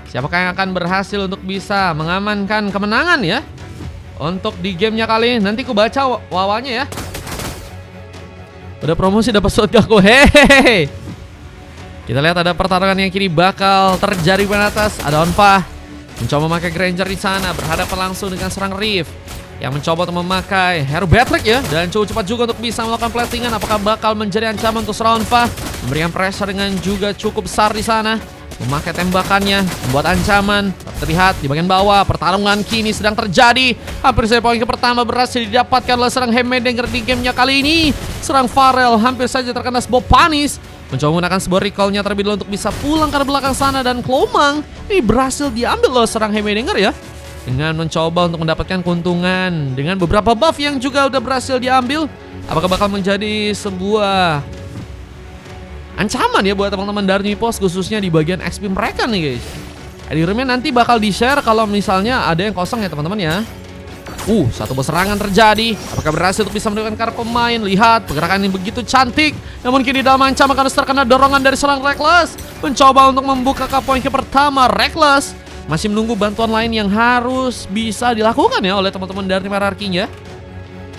Siapakah yang akan berhasil untuk bisa mengamankan kemenangan ya? Untuk di gamenya kali ini. Nanti ku baca wawanya ya. Udah promosi dapat slot gaku. Hehehe. Kita lihat ada pertarungan yang kini bakal terjadi di atas. Ada Onfa mencoba memakai Granger di sana, berhadapan langsung dengan serang Rift yang mencoba untuk memakai Hero Batrick ya, dan cukup cepat juga untuk bisa melakukan platingan. Apakah bakal menjadi ancaman untuk serang Onfa? Memberikan pressure dengan juga cukup besar di sana. Memakai tembakannya, membuat ancaman. Terlihat di bagian bawah, pertarungan kini sedang terjadi. Hampir saja poin pertama berhasil didapatkan oleh serang Heimerdinger di gamenya kali ini. Serang Pharrell hampir saja terkena sebuah panis. Mencoba menggunakan sebuah recall-nya terlebih dahulu untuk bisa pulang ke belakang sana. Dan Klomang ini berhasil diambil oleh serang Heimerdinger ya, dengan mencoba untuk mendapatkan keuntungan dengan beberapa buff yang juga udah berhasil diambil. Apakah bakal menjadi sebuah ancaman ya buat teman-teman dari Nipos, khususnya di bagian XP mereka nih guys. Roomnya nanti bakal di-share kalau misalnya ada yang kosong ya teman-teman ya. Satu serangan terjadi. Apakah berhasil untuk bisa mendapatkan kartu pemain? Lihat pergerakan yang begitu cantik. Namun kini dalam ancaman akan terkena dorongan dari serang Reckless. Mencoba untuk membuka ke poin ke pertama. Reckless masih menunggu bantuan lain yang harus bisa dilakukan ya oleh teman-teman dari tim hierarkinya.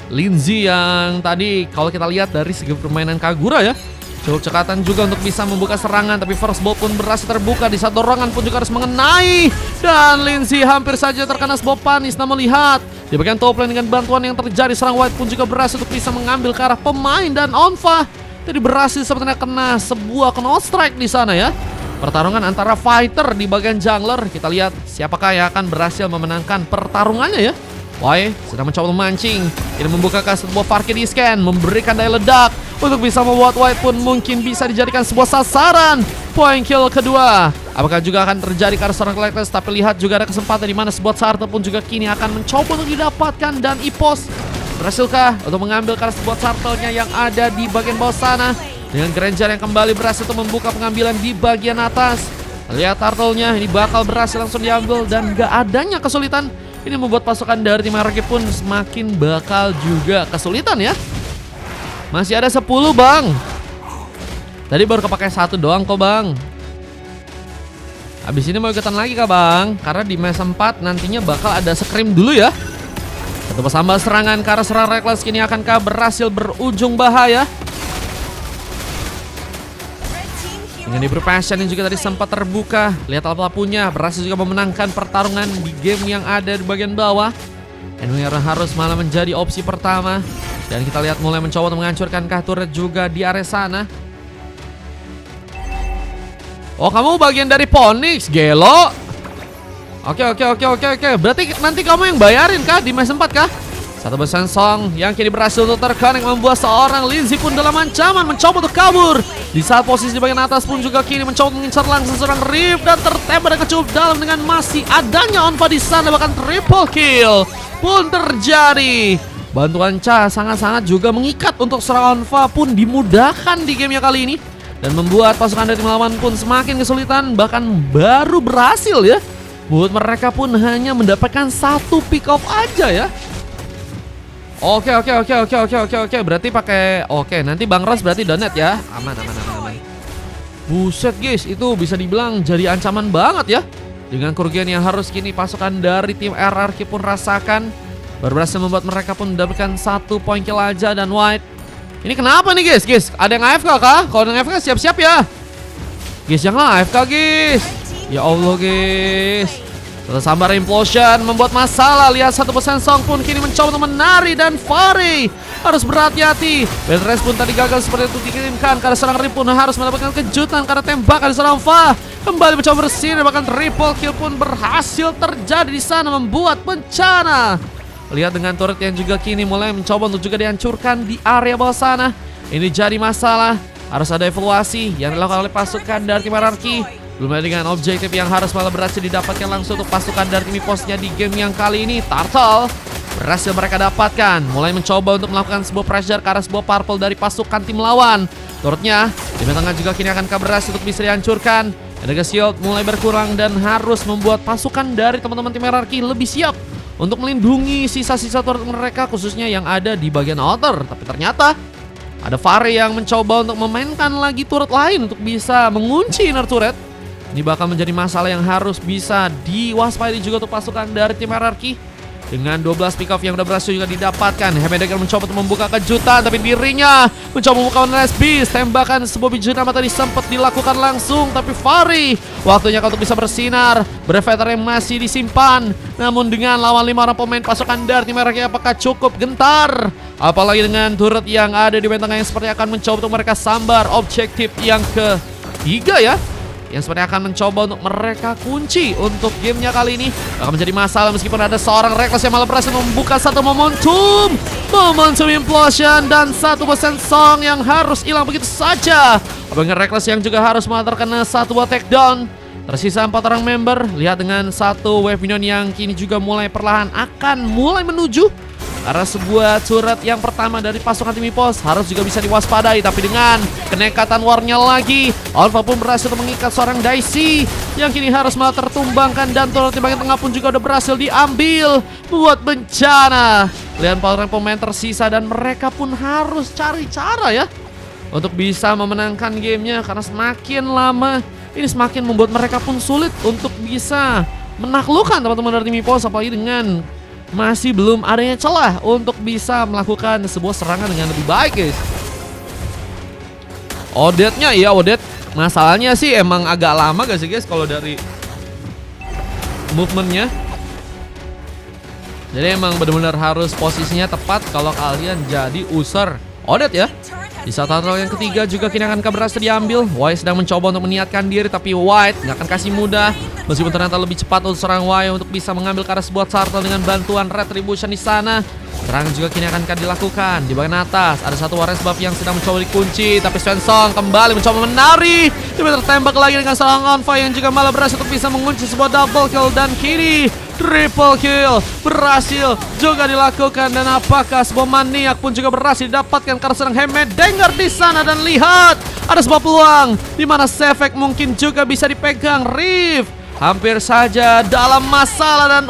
Lindsay yang tadi kalau kita lihat dari segi permainan Kagura ya, cukup cekatan juga untuk bisa membuka serangan. Tapi first ball pun berhasil terbuka. Di saat dorongan pun juga harus mengenai. Dan Lindsay hampir saja terkena sebuah panis. Namun lihat di bagian top lane dengan bantuan yang terjadi, serang White pun juga berhasil untuk bisa mengambil ke arah pemain. Dan Onfa tadi berhasil sepertinya kena sebuah knock strike di sana ya. Pertarungan antara fighter di bagian jungler. Kita lihat siapakah yang akan berhasil memenangkan pertarungannya ya. Wai sedang mencoba memancing. Ini membuka sebuah parkir di scan, memberikan daya ledak untuk bisa membuat White pun mungkin bisa dijadikan sebuah sasaran. Point kill kedua. Apakah juga akan terjadi karena seorang Reckless? Tapi lihat juga ada kesempatan di mana sebuah Sartre pun juga kini akan mencoba untuk didapatkan. Dan Ipos berhasilkah untuk mengambil karena sebuah Sartre-nya yang ada di bagian bawah sana. Dengan Granger yang kembali berhasil untuk membuka pengambilan di bagian atas. Lihat turtle-nya ini bakal berhasil langsung diambil. Dan gak adanya kesulitan. Ini membuat pasukan dari tim RRQ pun semakin bakal juga kesulitan ya. Masih ada 10 bang. Tadi baru kepakai 1 doang kok bang. Habis ini mau ikutan lagi kah bang? Karena di match 4 nantinya bakal ada scrim dulu ya. Satu bersambal serangan karena serang Reckless kini akankah berhasil berujung bahaya. Dengan diberi passion yang juga tadi sempat terbuka. Lihat alap-alapunya berhasil juga memenangkan pertarungan di game yang ada di bagian bawah. Enwinger harus malah menjadi opsi pertama. Dan kita lihat mulai mencoba untuk menghancurkan turret juga di area sana. Oh kamu bagian dari Phoenix, gelo. Oke. Berarti nanti kamu yang bayarin kah di match 4 kah? Satu besan Song yang kini berhasil untuk terkonek, membuat seorang Lindsay pun dalam ancaman mencoba untuk kabur. Di saat posisi di bagian atas pun juga kini mencoba mengincar langsung seorang Rift dan tertembak dengan cukup dalam dengan masih adanya Onfa di sana, bahkan triple kill pun terjadi. Bantuan Cha sangat-sangat juga mengikat untuk serang Onfa pun dimudahkan di gamenya kali ini dan membuat pasukan dari tim lawan pun semakin kesulitan, bahkan baru berhasil ya. Buat mereka pun hanya mendapatkan 1 pick off aja ya. Oke. Berarti pakai nanti Bang Ros berarti donat ya. Aman. Buset guys, itu bisa dibilang jadi ancaman banget ya. Dengan kerugian yang harus kini pasukan dari tim RRQ pun rasakan. Baru berhasil membuat mereka pun mendapatkan 1 poin kill aja. Dan White ini kenapa nih guys? Ada yang AFK kah? Kalau ada yang AFK siap-siap ya. Guys jangan AFK guys. Ya Allah guys. Sambar implosion membuat masalah. Lihat 1% Song pun kini mencoba untuk menari. Dan Fari harus berhati-hati. Bedres pun tadi gagal seperti itu dikirimkan karena serang Rip pun harus mendapatkan kejutan karena tembakan serang Fa kembali mencoba bersin. Bahkan triple kill pun berhasil terjadi di sana, membuat bencana. Lihat dengan turret yang juga kini mulai mencoba untuk juga dihancurkan di area bawah sana. Ini jadi masalah. Harus ada evaluasi yang dilakukan oleh pasukan dari tim RRQ. Belum ada dengan objektif yang harus malah berhasil didapatkan langsung untuk pasukan dari tim Iposnya di game yang kali ini. Turtle berhasil mereka dapatkan. Mulai mencoba untuk melakukan sebuah pressure ke arah sebuah purple dari pasukan tim lawan. Turutnya di tengah juga kini akan berhasil untuk bisa dihancurkan. Energi shield mulai berkurang dan harus membuat pasukan dari teman-teman tim RRQ lebih siap untuk melindungi sisa-sisa turret mereka, khususnya yang ada di bagian outer. Tapi ternyata ada Fare yang mencoba untuk memainkan lagi turret lain untuk bisa mengunci inner turret. Ini bakal menjadi masalah yang harus bisa diwaspadai juga untuk pasukan dari tim RRQ. Dengan 12 pick off yang udah berhasil juga didapatkan, Hemedegger mencoba untuk membuka kejutan, tapi dirinya mencoba membuka Last Beast. Tembakan sebuah biji nama tadi sempat dilakukan langsung, tapi Fahri waktunya untuk bisa bersinar. Brevetter yang masih disimpan, namun dengan lawan 5 orang pemain pasukan dari tim RRQ, apakah cukup gentar? Apalagi dengan turret yang ada di benteng tengah yang seperti akan mencoba untuk mereka sambar. Objektif yang ketiga ya, yang sebenarnya akan mencoba untuk mereka kunci untuk gamenya kali ini. Akan menjadi masalah meskipun ada seorang Reckless yang malah berhasil membuka satu momentum implosion dan 1% song yang harus hilang begitu saja. Abangnya Reckless yang juga harus malah terkena satu buah takedown. Tersisa 4 orang member. Lihat dengan satu wave minion yang kini juga mulai perlahan akan mulai menuju karena sebuah turret yang pertama dari pasukan tim EPOS harus juga bisa diwaspadai. Tapi dengan kenekatan warnya lagi, Alpha pun berhasil mengikat seorang Daisy yang kini harus malah tertumbangkan. Dan turret di bagian tengah pun juga udah berhasil diambil. Buat bencana. Lihat orang pemain tersisa dan mereka pun harus cari cara ya untuk bisa memenangkan gamenya. Karena semakin lama ini semakin membuat mereka pun sulit untuk bisa menaklukkan teman-teman dari tim EPOS. Apalagi dengan masih belum adanya celah untuk bisa melakukan sebuah serangan dengan lebih baik guys. Odette-nya ya, Odette masalahnya sih emang agak lama gak sih guys kalau dari movementnya. Jadi emang benar-benar harus posisinya tepat kalau kalian jadi user Odette ya. Di saat turtle yang ketiga juga kini akan berhasil diambil. White sedang mencoba untuk meniatkan diri, tapi White nggak akan kasih mudah. Meskipun ternyata lebih cepat untuk serang White untuk bisa mengambil ke arah sebuah turtle dengan bantuan Retribution di sana. Serangan juga kini akan dilakukan. Di bagian atas ada satu Warriors buff yang sedang mencoba dikunci, tapi Svensson kembali mencoba menari. Tapi tertembak lagi dengan seorang Onfa yang juga malah berhasil untuk bisa mengunci sebuah double kill. Dan kini triple kill berhasil juga dilakukan. Dan apakah sebuah maniak pun juga berhasil didapatkan karena serang Hemedegger di sana. Dan lihat ada sebuah peluang di mana Sefek mungkin juga bisa dipegang. Rift hampir saja dalam masalah dan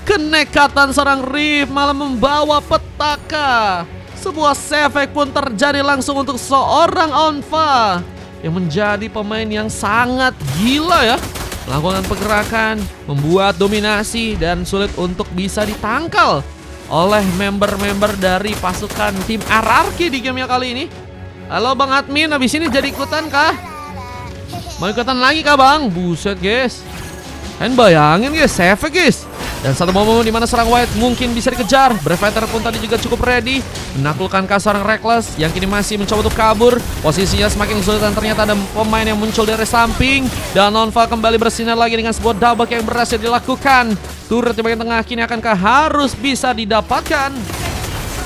kenekatan seorang Rift malah membawa petaka. Sebuah Sefek pun terjadi langsung untuk seorang Onfa yang menjadi pemain yang sangat gila ya. Melakukan pergerakan, membuat dominasi dan sulit untuk bisa ditangkal oleh member-member dari pasukan tim RRQ di gamenya kali ini. Halo Bang Admin, habis ini jadi ikutan kah? Mau ikutan lagi kah Bang? Buset guys. Kalian bayangin guys, Sefek guys. Dan satu momen di mana serang White mungkin bisa dikejar. Brevetter pun tadi juga cukup ready menaklukkan seorang Reckless yang kini masih mencoba untuk kabur. Posisinya semakin sulit dan ternyata ada pemain yang muncul dari samping. Dan Onfa kembali bersinar lagi dengan sebuah double yang berhasil dilakukan. Turret di bagian tengah kini akankah harus bisa didapatkan?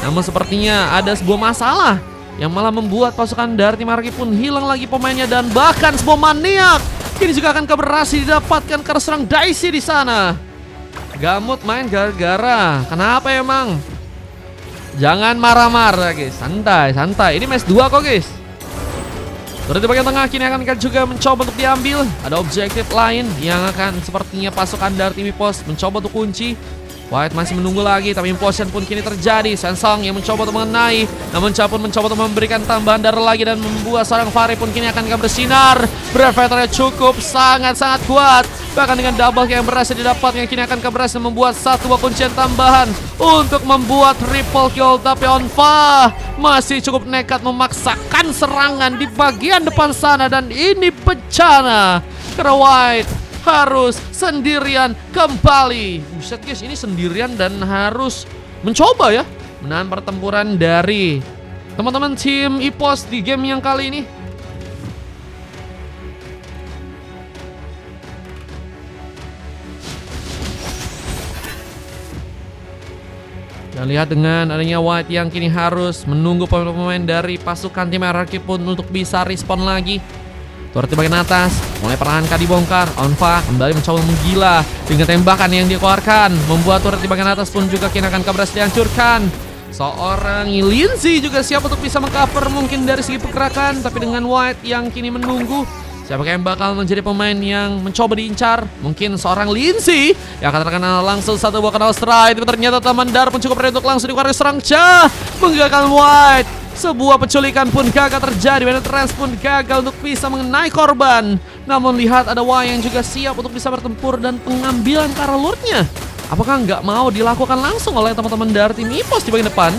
Namun sepertinya ada sebuah masalah yang malah membuat pasukan dari tim RRQ pun hilang lagi pemainnya. Dan bahkan sebuah maniak kini juga akan berhasil didapatkan karena serang Daisy di sana. Gamut main gara-gara. Kenapa emang? Jangan marah-marah guys. Santai, santai. Ini match 2 kok guys. Terus di bagian tengah kini akan juga mencoba untuk diambil. Ada objektif lain yang akan sepertinya pasukan dari tim EPOS mencoba untuk kunci. White masih menunggu lagi, tapi implosion pun kini terjadi. Sensong yang mencoba untuk mengenai, namun Cha pun mencoba untuk memberikan tambahan darah lagi dan membuat seorang Fahri pun kini akan bersinar. Brevetternya cukup sangat-sangat kuat. Bahkan dengan double yang berhasil didapat, yang kini akan berhasil membuat satu kuncian tambahan untuk membuat triple kill. Tapi Onfa masih cukup nekat memaksakan serangan di bagian depan sana. Dan ini bencana karena White harus sendirian kembali. Buset guys, ini sendirian dan harus mencoba ya menahan pertempuran dari teman-teman tim EPOS di game yang kali ini. Dan lihat dengan adanya White yang kini harus menunggu pemain-pemain dari pasukan tim RRQ pun untuk bisa respon lagi. Turret di bagian atas mulai perlahan dibongkar. Onfa kembali mencoba menggila dengan tembakan yang dikeluarkan, membuat turret di bagian atas pun juga kini akan berhasil dihancurkan. Seorang Lindsay juga siap untuk bisa mengcover mungkin dari segi pergerakan, tapi dengan White yang kini menunggu siapa yang bakal menjadi pemain yang mencoba diincar. Mungkin seorang Lindsay yang akan terkena langsung satu buah kenal strike, tapi ternyata Tamandar pun cukup ready untuk langsung dikeluarkan serang Cha menggagalkan White. Sebuah penculikan pun gagal terjadi, penetrance pun gagal untuk bisa mengenai korban. Namun lihat ada Y yang juga siap untuk bisa bertempur dan pengambilan para lordnya. Apakah nggak mau dilakukan langsung oleh teman-teman dari tim EPOS di bagian depan?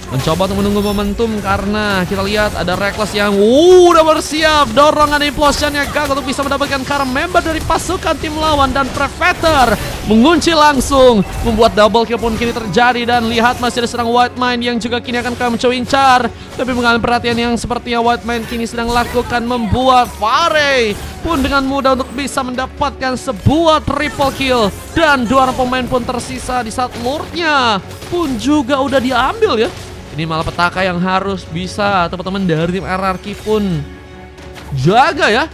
Mencoba untuk menunggu momentum karena kita lihat ada Reckless yang udah bersiap. Dorongan implosionnya gagal untuk bisa mendapatkan cara member dari pasukan tim lawan. Dan Predator mengunci langsung, membuat double kill pun kini terjadi. Dan lihat masih ada serang White Mind yang juga kini akan kami mencoba incar. Tapi mengalami perhatian yang sepertinya White Mind kini sedang lakukan, membuat Fare pun dengan mudah untuk bisa mendapatkan sebuah triple kill. Dan dua orang pemain pun tersisa di saat lordnya pun juga udah diambil ya. Ini malah petaka yang harus bisa teman-teman dari tim RRQ pun jaga ya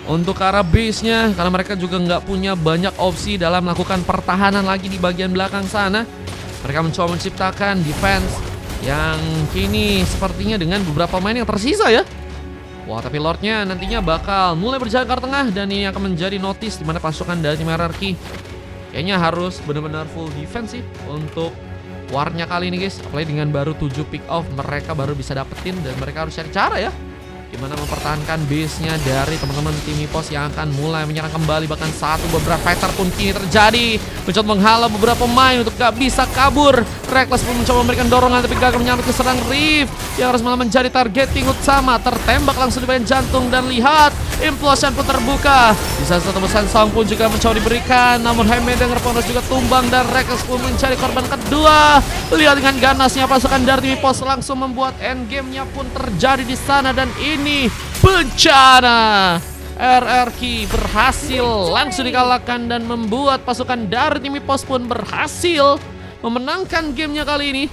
untuk ke arah base-nya, karena mereka juga nggak punya banyak opsi dalam melakukan pertahanan lagi di bagian belakang sana. Mereka mencoba menciptakan defense yang kini sepertinya dengan beberapa pemain yang tersisa ya. Wah, tapi Lordnya nantinya bakal mulai berjalan ke arah tengah dan ini akan menjadi notice di mana pasukan dari tim RRQ kayaknya harus benar-benar full defense sih untuk warnya kali ini guys. Apalagi dengan baru 7 pick off mereka baru bisa dapetin, dan mereka harus cari cara ya gimana mempertahankan base-nya dari teman-teman tim EPOS yang akan mulai menyerang kembali. Bahkan satu beberapa fighter pun kini terjadi, mencoba menghalau beberapa pemain untuk gak bisa kabur. Reckless pun mencoba memberikan dorongan tapi gagal menyambut ke serang Reef yang harus malah menjadi targeting utama. Tertembak langsung di bagian jantung dan lihat implosion pun terbuka. Di saat satu pesan Song pun juga mencoba diberikan, namun Heimerdinger pun harus juga tumbang dan Reckless pun mencari korban kedua. Lihat dengan ganasnya pasukan dari tim EPOS langsung membuat endgame-nya pun terjadi di sana. Dan ini bencana, RRQ berhasil langsung dikalahkan dan membuat pasukan dari tim EPOS pun berhasil memenangkan gamenya kali ini.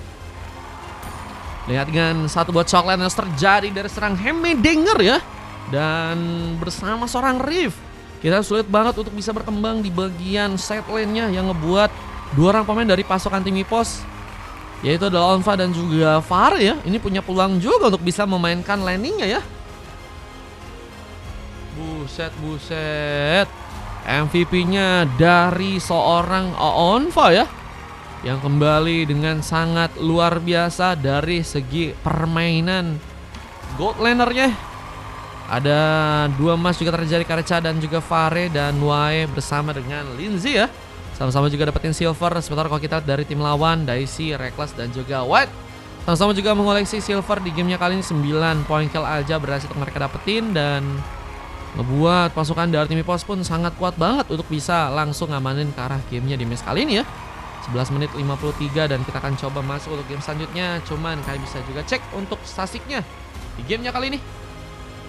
Lihat dengan satu buat coklat yang terjadi dari serang Heimerdinger ya, dan bersama seorang Reef kita sulit banget untuk bisa berkembang di bagian side lane-nya yang ngebuat dua orang pemain dari pasukan tim EPOS yaitu adalah Onfa dan juga Fare ya, ini punya peluang juga untuk bisa memainkan landingnya ya. Buset, MVP-nya dari seorang Onfa ya, yang kembali dengan sangat luar biasa dari segi permainan gold laner-nya. Ada dua emas juga terjadi Kareca dan juga Fare, dan Wae bersama dengan Lindsay ya, sama-sama juga dapetin silver. Sementara kalau kita dari tim lawan, Daisy, Reckless dan juga White sama-sama juga mengoleksi silver di gamenya kali ini. 9 poin kill aja berhasil mereka dapetin, dan ngebuat pasukan dari tim EPOS pun sangat kuat banget untuk bisa langsung ngamanin ke arah gamenya di match kali ini ya. 11 menit 53 dan kita akan coba masuk untuk game selanjutnya. Cuman kalian bisa juga cek untuk statistiknya di gamenya kali ini.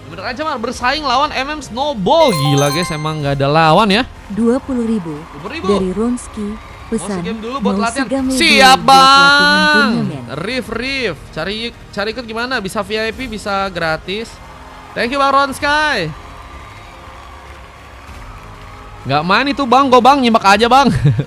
Bener aja Mar, bersaing lawan MM Snowball. Gila guys, emang gak ada lawan ya. 20.000 dari Ronski. Pesan game dulu buat latihan. Siap Siap bang. Riff cari ikut gimana? Bisa VIP, bisa gratis. Thank you bang Ronsky. Nggak main itu bang, gue bang nyimak aja bang.